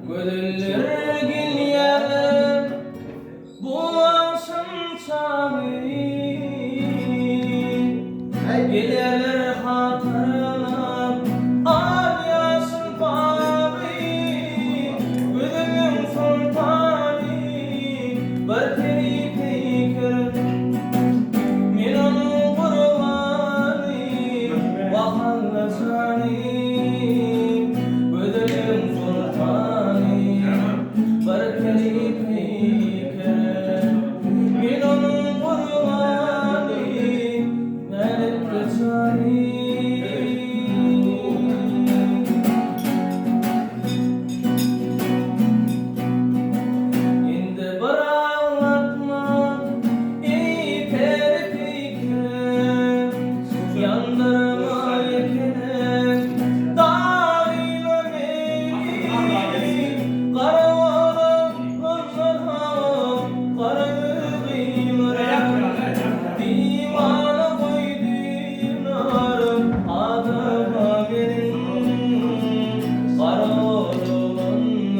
Gönüller gülyer bu akşam çağı Gülyerler hatırlar al yaşın bağı Gönlüm sultanı barkeri peyker Min onun kurbanı vakalla canı Gönlüm sultanı barkeri peyker Min onun kurbanı melek canı Indi bırakma ey peri peyker Yandırma yekene dağıyla beni Kara oğlum kızlar kara kıyılara Divana koydular adama benim Kara oğlanları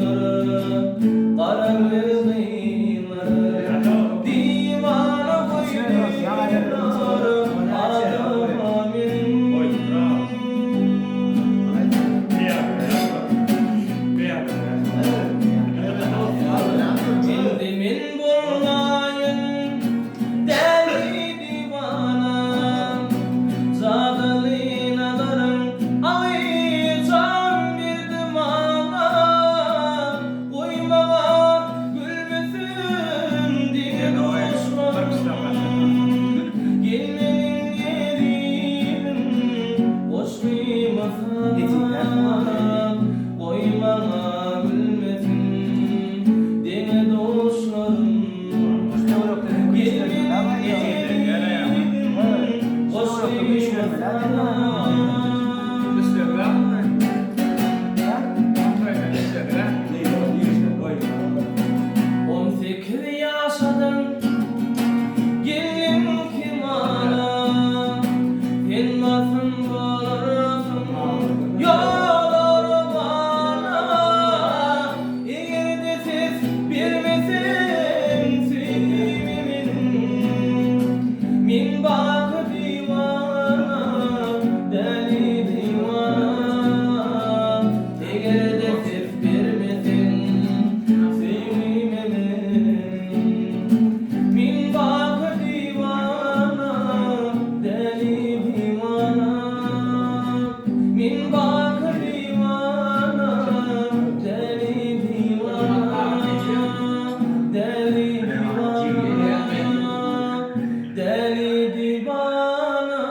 kara kıyılara Divana koydular adama benim Kendimin bulmayın deli divana Zadalina darım ağlayacağım bir dumana Koymama gülmesin diye dostlarım Gelmenin yerim boş kıymasana Koymama gülmesin diye dostlarım Gelmenin yerim boş kıymasana On sekiz yaşadım gelin kimana Elmasın bulursun yolları bana Eğer de siz bilmesin sevimimin Min bakı divana deli divana Eğer de siz bilmesin sevimimin Min bakı divana deli divana Min bakı divana deli divana Deli divana Deli divana